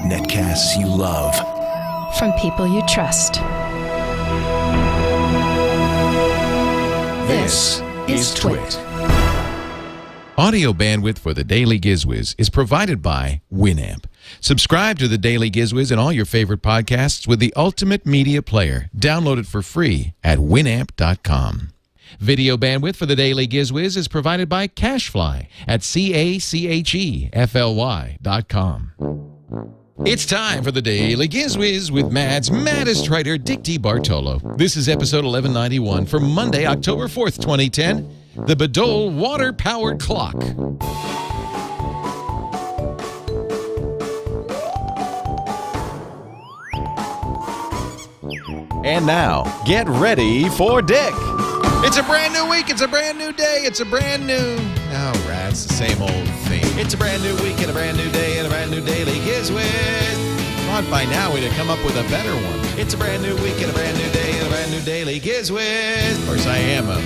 Netcasts you love. From people you trust. This is TWiT. Audio bandwidth for the Daily GizWiz is provided by Winamp. Subscribe to the Daily GizWiz and all your favorite podcasts with the ultimate media player. Download it for free at winamp.com. Video bandwidth for the Daily GizWiz is provided by CacheFly at CacheFly.com. It's time for the Daily GizWiz with Mad's maddest writer, Dick DeBartolo. This is episode 1191 for Monday, October 4th, 2010. The Bedol Water Powered Clock. And now, get ready for Dick. It's a brand new week, it's a brand new day, it's a brand new... Oh, right, it's the same old thing. It's a brand new week and a brand new day and a brand new Daily GizWiz. Thought by now we'd have come up with a better one. It's a brand new week and a brand new day and a brand new Daily GizWiz. Of course, I am a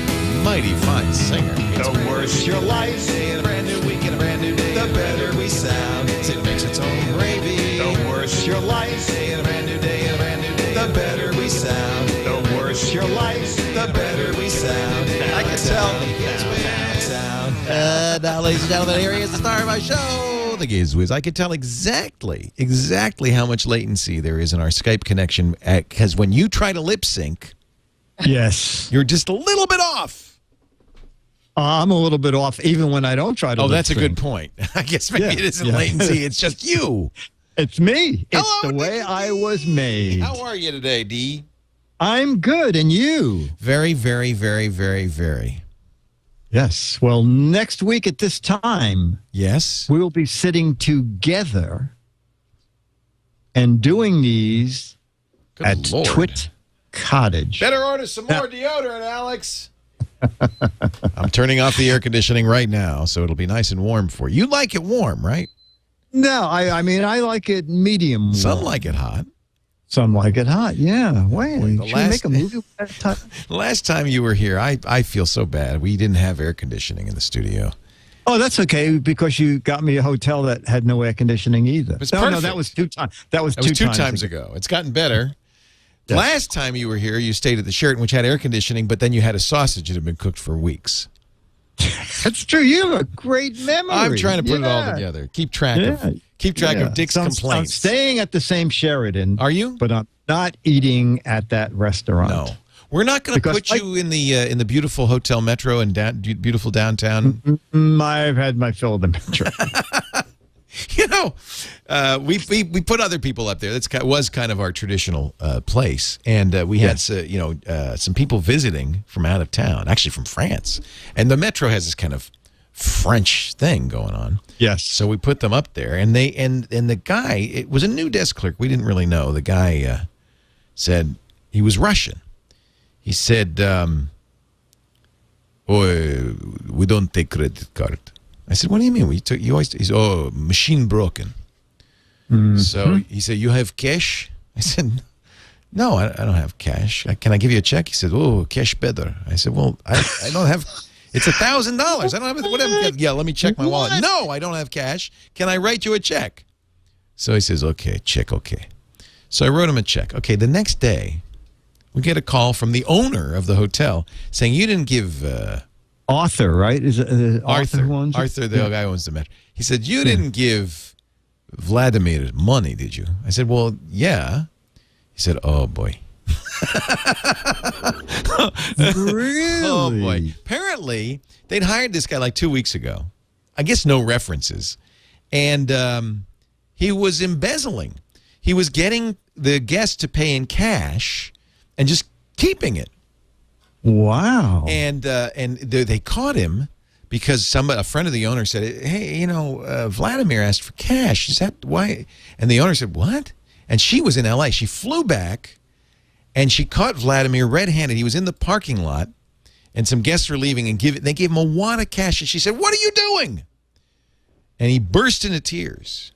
mighty fine singer. The worse your life, And a brand new week and a brand new day, the better we sound. It makes its own gravy. the worse your life, And a brand new day and a brand new day, the better we sound. the worse your life. The better we sound. I can tell. Now, ladies and gentlemen, here he is, the star of my show, the GizWiz. I can tell exactly how much latency there is in our Skype connection, because when you try to lip sync, yes, you're just a little bit off. I'm a little bit off even when I don't try to. Oh, that's a lip sync. good point. I guess maybe it isn't yeah. latency. It's just you. It's me. It's Hello, the way I was made. How are you today, D? I'm good, and you? Very, very, very, very, very. Yes. Well, next week at this time, Yes. we will be sitting together and doing these Good at Lord. TWiT Cottage. Better order some more deodorant, Alex. I'm turning off the air conditioning right now, so it'll be nice and warm for you. You like it warm, right? No, I mean, I like it medium warm. Some like it hot. Some like it hot. Yeah. Wait, the should we last- make a movie with that type? Last time you were here, I feel so bad. We didn't have air conditioning in the studio. Oh, that's okay, because you got me a hotel that had no air conditioning either. It's No, perfect. that was two times. That was That was two times ago. It's gotten better. Yes. Last time you were here, you stayed at the Sheraton, which had air conditioning, but then you had a sausage that had been cooked for weeks. That's true. You have a great memory. I'm trying to put it all Yeah. together. Keep track Yeah. of Dick's So I'm complaints. staying at the same Sheraton. Are you? But I'm not eating at that restaurant. No. We're not going to Because put you in the beautiful Hotel Metro and beautiful downtown. I've had my fill of the metro. You know, we put other people up there. That's was kind of our traditional place, and we had some people visiting from out of town, actually from France, and the Metro has this kind of French thing going on. Yes. So we put them up there, and the guy, it was a new desk clerk. We didn't really know. The guy said he was Russian. He said, "Oh, we don't take credit card." I said, "What do you mean? You always." He's, "Oh, machine broken." So he said, "You have cash?" I said, "No, I don't have cash. Can I give you a check?" He said, "Oh, cash better." I said, "Well, I don't have. It's $1,000. I don't have it. Whatever. Yeah, let me check my wallet." What? "No, I don't have cash. Can I write you a check?" So he says, "Okay, check. Okay." So I wrote him a check. Okay, the next day, we get a call from the owner of the hotel saying, "You didn't give." Arthur, right? Is it Arthur who owns it? Arthur, the guy who owns the Metro. He said, "You didn't give Vladimir money, did you?" I said, "Well, yeah." He said, "Oh, boy." Really? Oh, boy. Apparently, they'd hired this guy like 2 weeks ago. I guess no references. And he was embezzling. He was getting the guests to pay in cash and just keeping it. Wow. And they caught him because a friend of the owner said, "Hey, Vladimir asked for cash. Is that why?" And the owner said, "What?" And she was in L.A. She flew back, and she caught Vladimir red-handed. He was in the parking lot, and some guests were leaving, and they gave him a wad of cash. And she said, "What are you doing?" And he burst into tears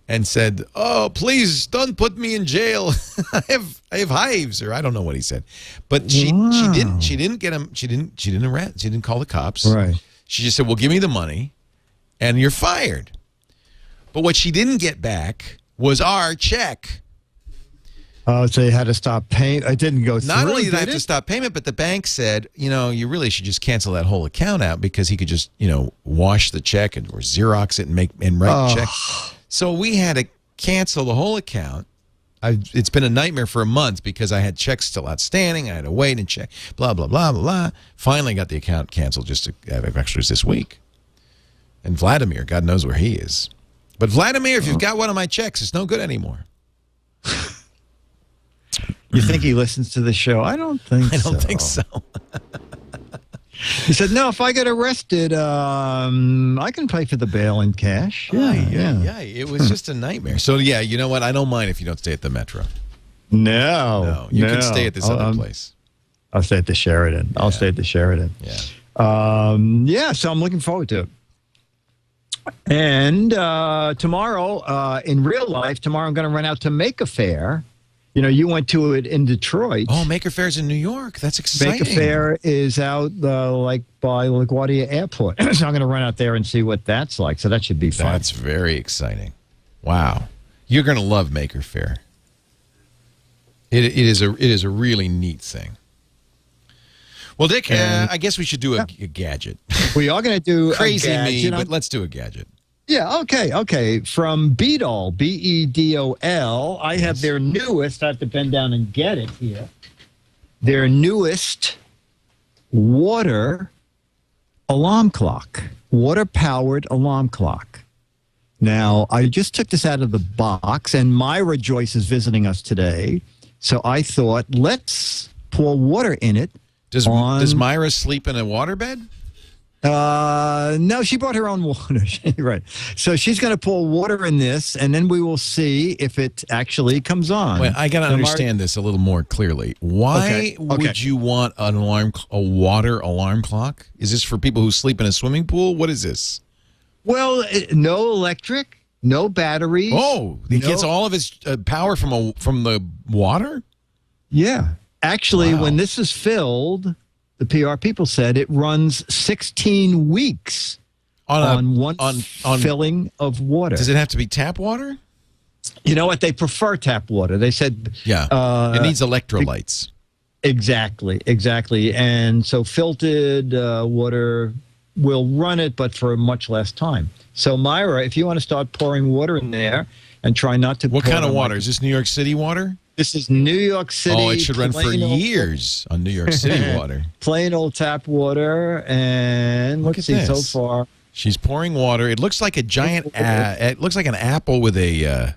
and said, "Oh, please don't put me in jail. I have hives," or I don't know what he said. But she didn't get him. She didn't arrest. She didn't call the cops. Right. She just said, "Well, give me the money and you're fired." But what she didn't get back was our check. Oh, so you had to stop paying. It didn't go through. Not only did I have it? to stop payment, but the bank said, you really should just cancel that whole account out because he could just, wash the check or Xerox it and write the check. So we had to cancel the whole account. It's been a nightmare for a month because I had checks still outstanding. I had to wait and check, blah, blah, blah, blah, blah. Finally got the account canceled actually this week. And Vladimir, God knows where he is. But Vladimir, if you've got one of my checks, it's no good anymore. You think he listens to the show? I don't think so. I don't think so. He said, no, if I get arrested, I can pay for the bail in cash. Yeah. It was just a nightmare. So, yeah, you know what? I don't mind if you don't stay at the Metro. No. You can stay at this other place. I'll stay at the Sheridan. Yeah. I'll stay at the Sheridan. Yeah. So I'm looking forward to it. And tomorrow, in real life, tomorrow I'm going to run out to Maker Faire. You went to it in Detroit. Oh, Maker Faire's in New York. That's exciting. Maker Faire is out by LaGuardia Airport. So I'm going to run out there and see what that's like. So that should be fun. That's very exciting. Wow. You're going to love Maker Faire. It is a really neat thing. Well, Dick, I guess we should do a gadget. We are going to do Crazy a gadget. me, but let's do a gadget. Yeah, okay. From Bedol, Bedol, I have their newest, I have to bend down and get it here, their newest water alarm clock, water-powered alarm clock. Now, I just took this out of the box, and Myra Joyce is visiting us today, so I thought, let's pour water in it. Does Myra sleep in a waterbed? No, she brought her own water. Right. So she's going to pour water in this, and then we will see if it actually comes on. Wait, I got to understand this a little more clearly. Why would you want a water alarm clock? Is this for people who sleep in a swimming pool? What is this? Well, no electric, no battery. Oh, it gets all of its power from the water? Yeah. Actually, when this is filled, the PR people said it runs 16 weeks on one filling of water. Does it have to be tap water? You know what? They prefer tap water. They said... Yeah, it needs electrolytes. Exactly. And so filtered water will run it, but for much less time. So, Myra, if you want to start pouring water in there and try not to... What kind of water? Is this New York City water? This is New York City. Oh, it should run for years on New York City water. Plain old tap water, and let's see so far. She's pouring water. It looks like a giant. It looks like an apple with a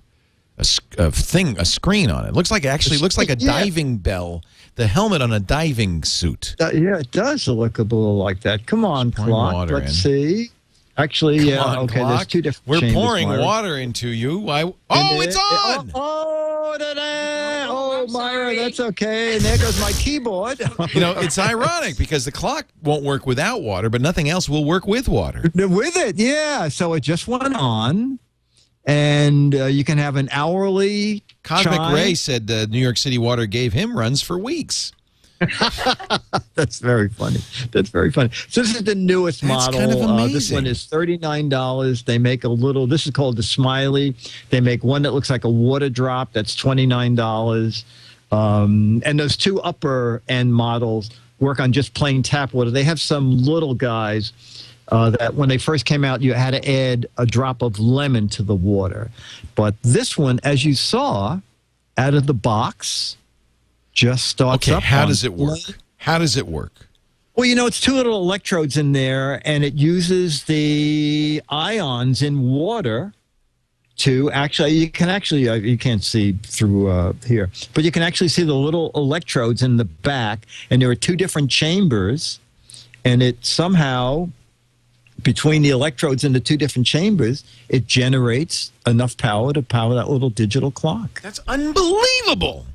screen on it. Looks like a diving bell. The helmet on a diving suit. Yeah, it does look a little like that. Come on, clock. Let's see. Actually, Clock. There's two different We're chambers, pouring Myra. water into you. It's on. Oh, Myra, that's okay. And there goes my keyboard. It's ironic because the clock won't work without water, but nothing else will work with water. With it, yeah. So it just went on, and you can have an hourly Cosmic chime. Ray said New York City water gave him runs for weeks. That's very funny. So this is the newest model. Kind of amazing. This one is $39. They make a little, this is called the Smiley. They make one that looks like a water drop. That's $29. And those two upper end models work on just plain tap water. They have some little guys that when they first came out, you had to add a drop of lemon to the water. But this one, as you saw, out of the box, just starts up. How does it work? Well, it's two little electrodes in there, and it uses the ions in water to you can't see through here, but you can actually see the little electrodes in the back, and there are two different chambers, and it somehow, between the electrodes in the two different chambers, it generates enough power to power that little digital clock. That's unbelievable.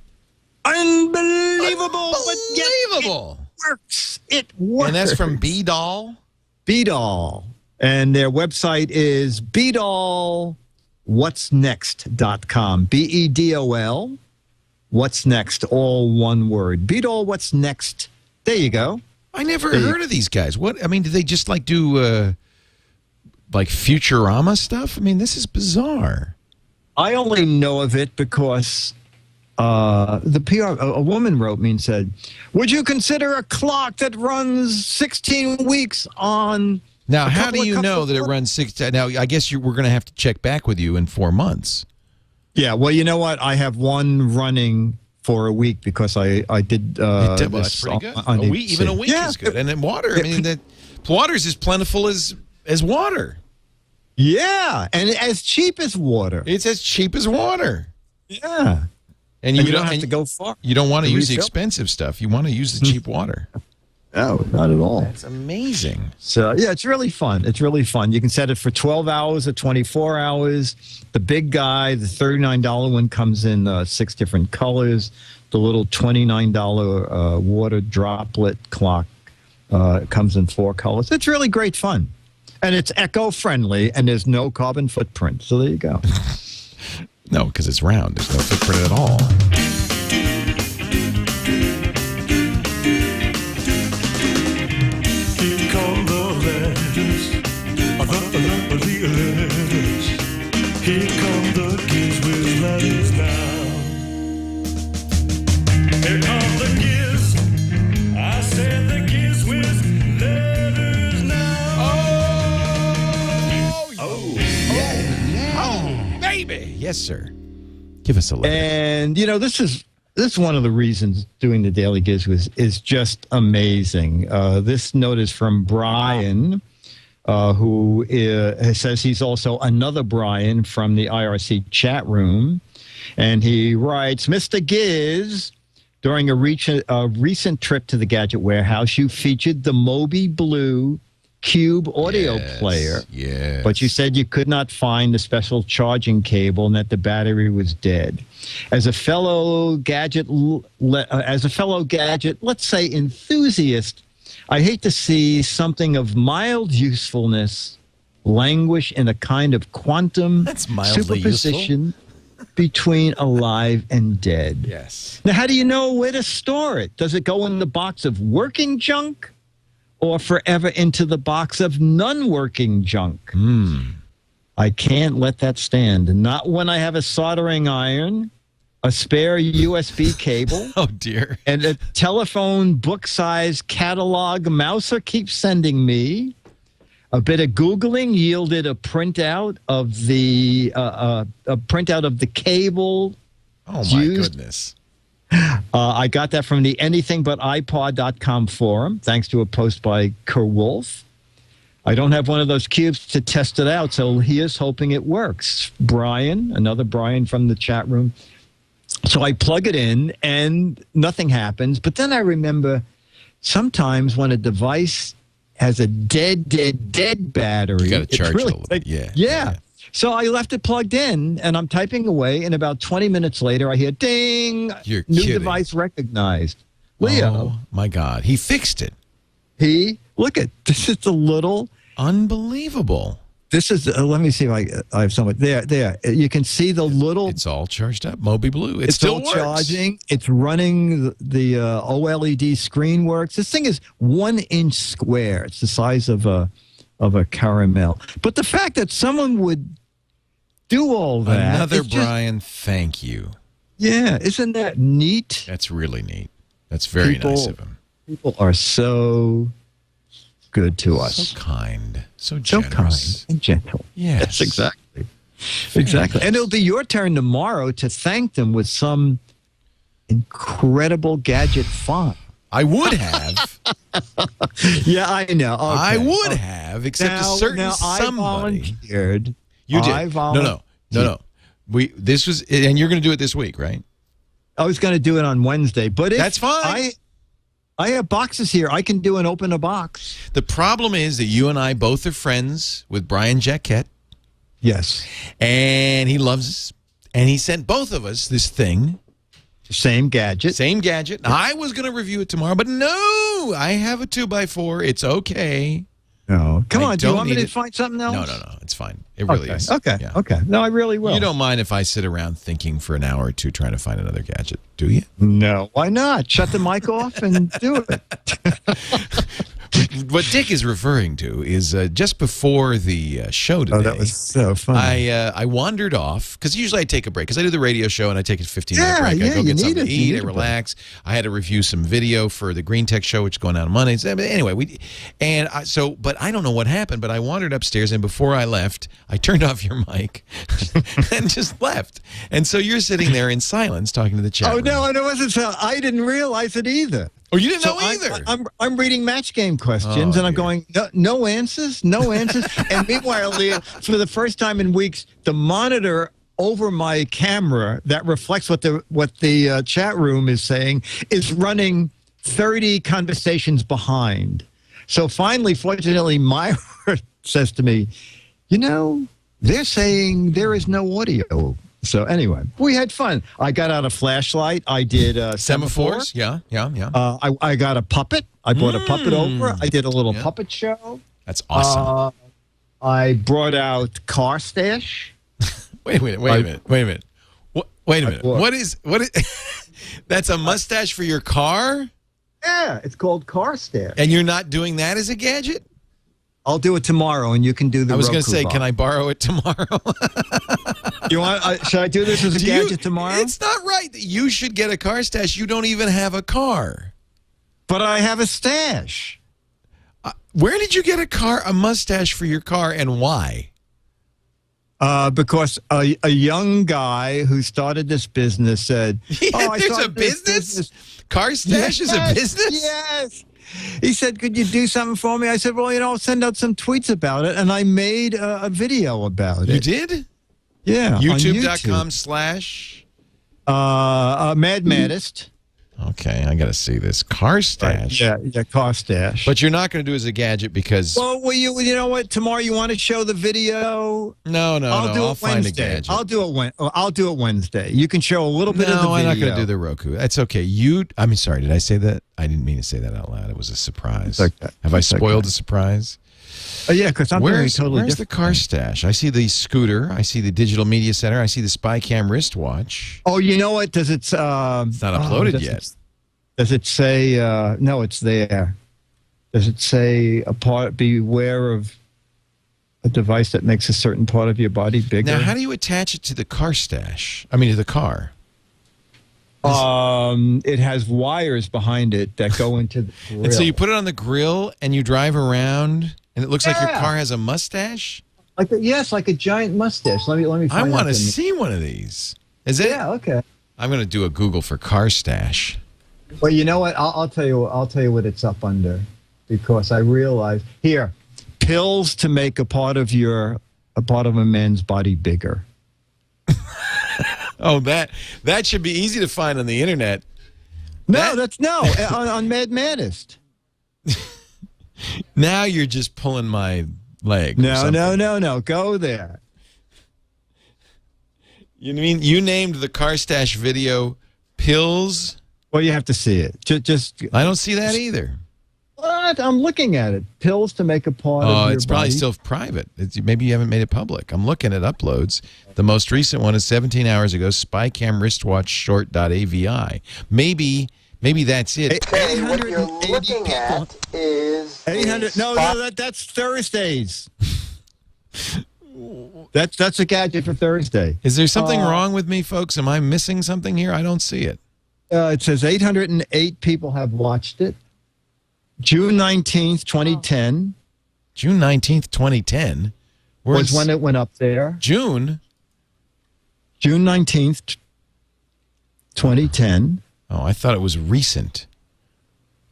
Unbelievable. But yet it works. And that's from Bedol? Bedol. And their website is bedolwhatsnext.com. Bedol. What's next? All one word. Bedol, what's next? There you go. I never heard of these guys. What? I mean, do they just do like Futurama stuff? I mean, this is bizarre. I only know of it because the PR, a woman wrote me and said, would you consider a clock that runs 16 weeks on... Now, how do you know that it runs 16? Now, I guess we're going to have to check back with you in 4 months. Yeah, well, you know what? I have one running for a week because I did well, this that's pretty good. on A week, even a week yeah. is good. And then water, I mean, water is as plentiful as water. Yeah, and as cheap as water. It's as cheap as water. Yeah. And you don't have to go far. You don't want to use the refill. expensive stuff. You want to use the cheap water. No, not at all. That's amazing. So, yeah, it's really fun. It's really fun. You can set it for 12 hours or 24 hours. The big guy, the $39 one, comes in 6 different colors. The little $29 water droplet clock comes in 4 colors. It's really great fun. And it's eco-friendly, and there's no carbon footprint. So there you go. No, because it's round. There's no footprint at all. Here come the GizWiz letters now. Here come the Giz. I said the GizWiz letters now. Oh, baby. Yes, sir. Give us a letter. And, you know, this is one of the reasons doing the Daily GizWiz is just amazing. This note is from Brian, who says he's also another Brian from the IRC chat room. And he writes, Mr. Giz, during a recent trip to the Gadget Warehouse, you featured the Moby Blue Cube audio player. Yes. But you said you could not find the special charging cable and that the battery was dead. As a fellow gadget, let's say enthusiast, I hate to see something of mild usefulness languish in a kind of quantum superposition between alive and dead. Yes. Now, how do you know where to store it? Does it go in the box of working junk or forever into the box of non-working junk? I can't let that stand. Not when I have a soldering iron, a spare USB cable, Oh, dear. and a telephone book-sized catalog Mouser keeps sending me. A bit of Googling yielded a printout of the cable. Oh, my goodness. I got that from the anythingbutipod.com forum, thanks to a post by Kerwolf. I don't have one of those cubes to test it out, so he is hoping it works. Brian, another Brian from the chat room. So I plug it in, and nothing happens. But then I remember sometimes when a device has a dead battery, You got to charge really it a little bit. Yeah. So I left it plugged in, and I'm typing away, and about 20 minutes later, I hear, ding, You're new kidding. device recognized. Leo, Oh, my God. He fixed it. look at, this is the little, Unbelievable. this is, let me see if I have something. There. You can see the little. It's all charged up. Moby Blue. It It's still still works. charging. It's running. The OLED screen works. This thing is 1 inch square. It's the size of a caramel. But the fact that someone would do all that. Another it's just- Brian, thank you. Yeah, isn't that neat? That's really neat. That's very nice of him. People are so good to us. So kind. So So generous. kind and gentle. Yes. Exactly. Exactly. And it'll be your turn tomorrow to thank them with some incredible gadget font. I would have. Yeah, I know. Okay. I would have, except a certain I somebody. volunteered. You did. I No. This was, and you're going to do it this week, right? I was going to do it on Wednesday, but if That's fine. I have boxes here. I can do and open a box. The problem is that you and I both are friends with Brian Jaquette, Yes. and he loves us, and he sent both of us this thing. Same gadget. Same gadget. I was going to review it tomorrow, but no, I have a 2x4. It's okay. No. Come I on. Do you don't want me need to it. find something else? No. It's fine. It really Okay. is. Okay. Yeah. Okay. No, I really will. You don't mind if I sit around thinking for an hour or two trying to find another gadget, do you? No. Why not? Shut the mic off and do it. What Dick is referring to is just before the show today. Oh, that was so funny. I wandered off because usually I take a break because I do the radio show and I take a 15-minute break. I go get something to eat, I relax. I had to review some video for the Green Tech show, which is going out on Mondays. Anyway, but I don't know what happened. But I wandered upstairs, and before I left, I turned off your mic and just left. And so you're sitting there in silence talking to the chat. Oh room. no, and it wasn't so. I didn't realize it either. Oh, you didn't know either. I'm reading match game questions, and I'm going, no answers, no answers. And meanwhile, Leah, for the first time in weeks, the monitor over my camera that reflects what the chat room is saying is running 30 conversations behind. So finally, fortunately, Myra says to me, they're saying there is no audio. So anyway, we had fun. I got out a flashlight. I did semaphores. Yeah. I got a puppet. I brought a puppet over. I did a little puppet show. That's awesome. I brought out car stash. Wait a minute. Wait a minute. What is? That's a mustache for your car? Yeah, it's called car stash. And you're not doing that as a gadget? I'll do it tomorrow, and you can do the. I was going to say, box. can I borrow it tomorrow? You want? Should I do this as a gadget tomorrow? It's not right that you should get a car stash. You don't even have a car. But I have a stash. Where did you get a mustache for your car, and why? Because a young guy who started this business said, "There's a business. Car stash is a business." Yes. He said, "Could you do something for me?" I said, "Well, I'll send out some tweets about it," and I made a video about it. You did? Yeah. YouTube.com/ Mad Maddest. Okay, I got to see this. Car stash. Right. Yeah, car stash. But you're not going to do it as a gadget because... Well, you know what? Tomorrow you want to show the video? No. I'll find a gadget. I'll do it Wednesday. You can show a little bit of the video. No, I'm not going to do the Roku. That's okay. Sorry, did I say that? I didn't mean to say that out loud. It was a surprise. Okay. Have I spoiled the surprise? Yeah, because I'm doing totally Where's the car stash? I see the scooter. I see the digital media center. I see the spy cam wristwatch. Oh, you know what? Does it? It's not uploaded yet. Does it say? No, it's there. Does it say beware of a device that makes a certain part of your body bigger? Now, how do you attach it to the car stash? I mean, to the car. It has wires behind it that go into the grill. And so you put it on the grill and you drive around, and it looks like your car has a mustache. Like a giant mustache. Let me. I want to see one of these. Is it? Yeah. Okay. I'm going to do a Google for car stash. Well, you know what? I'll tell you. I'll tell you what it's up under, because I realized here, pills to make a part of a man's body bigger. Oh, that should be easy to find on the internet. On Mad Maddest. Now you're just pulling my leg. No. Go there. You mean you named the car stash video pills? Well, you have to see it. Just I don't see that either. What? I'm looking at it. Pills to make a part of your body. It's probably still private. Maybe you haven't made it public. I'm looking at uploads. The most recent one is 17 hours ago, spycam wristwatch short.avi. Maybe that's it. Hey, what you're looking at is 800. No, that's Thursdays. That's a gadget for Thursday. Is there something wrong with me, folks? Am I missing something here? I don't see it. It says 808 people have watched it. June 19th, 2010. June 19th, 2010? Was when it went up there. June 19th, 2010. Oh, I thought it was recent.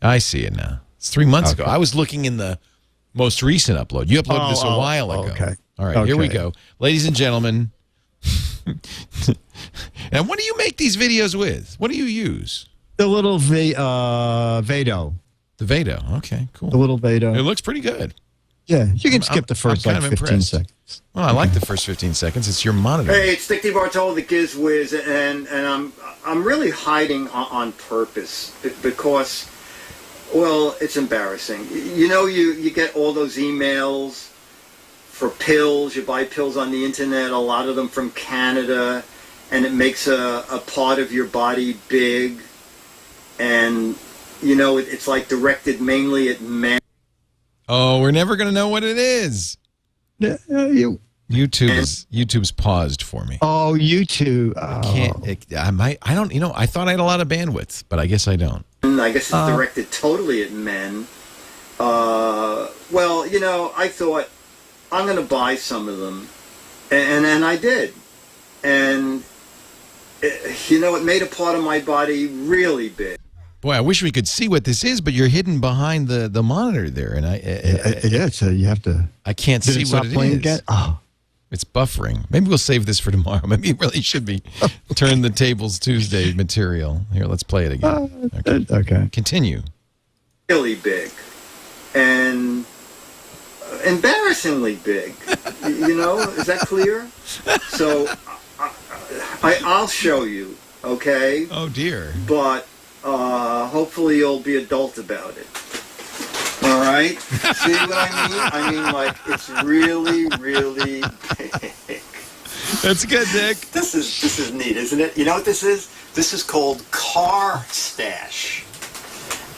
I see it now. It's 3 months ago. I was looking in the most recent upload. You uploaded this a while ago. Okay. All right, here we go. Ladies and gentlemen. And what do you make these videos with? What do you use? The little Vado. The Vado. Okay, cool. The little Vado. It looks pretty good. Yeah, you can skip the first 15 seconds. Well, I like the first 15 seconds. It's your monitor. Hey, it's Dick DeBartolo, the GizWiz, and I'm really hiding on purpose because, well, it's embarrassing. You get all those emails for pills. You buy pills on the internet, a lot of them from Canada, and it makes a part of your body big, and it's like directed mainly at men. Oh, we're never going to know what it is. YouTube's paused for me. Oh, YouTube. I don't. I thought I had a lot of bandwidth, but I guess I don't. I guess it's directed totally at men. Well, I thought I'm going to buy some of them, and I did, and it made a part of my body really big. Boy, I wish we could see what this is, but you're hidden behind the monitor there, and so you have to. I can't see what it is. Again? Oh. It's buffering. Maybe we'll save this for tomorrow. Maybe it really should be Turn the Tables Tuesday material. Here, let's play it again. Okay. Continue. Really big, and embarrassingly big. Is that clear? So I'll show you. Okay. Oh dear. But hopefully you'll be adult about it. All right? See what I mean? I mean, like, it's really, really big. That's good, Dick. This is neat, isn't it? You know what this is? This is called Car Stash.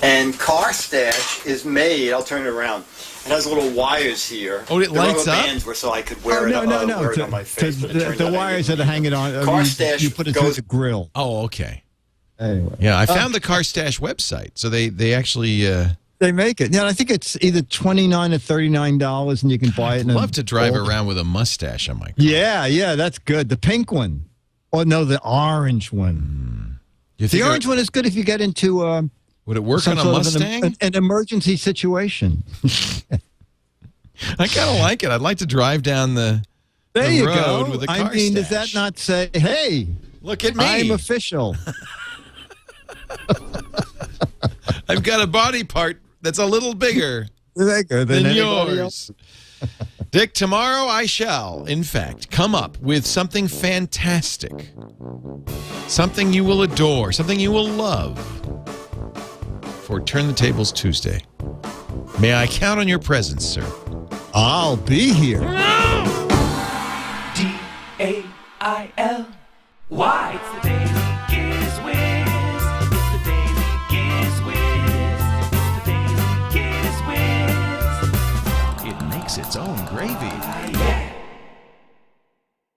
And Car Stash is made, I'll turn it around. It has little wires here. Oh, it lights up? Bands were so I could wear it on my face. The wires that are hanging on, Car Stash you put it through the grill. Oh, okay. Anyway. Yeah, I found the Car Stash website. So they actually... They make it. Yeah, I think it's either $29 or $39, and you can buy it. I'd love to drive around with a mustache on my car. Yeah, that's good. The pink one. Oh, no, the orange one. The orange one is good if you get into... would it work on a Mustang? An emergency situation. I kind of like it. I'd like to drive down the road with a car I mean, stash. does that not say, hey, look at me. I'm official. I've got a body part that's a little bigger than yours. Dick, tomorrow I shall, in fact, come up with something fantastic. Something you will adore. Something you will love. For Turn the Tables Tuesday. May I count on your presence, sir? I'll be here. DAILY.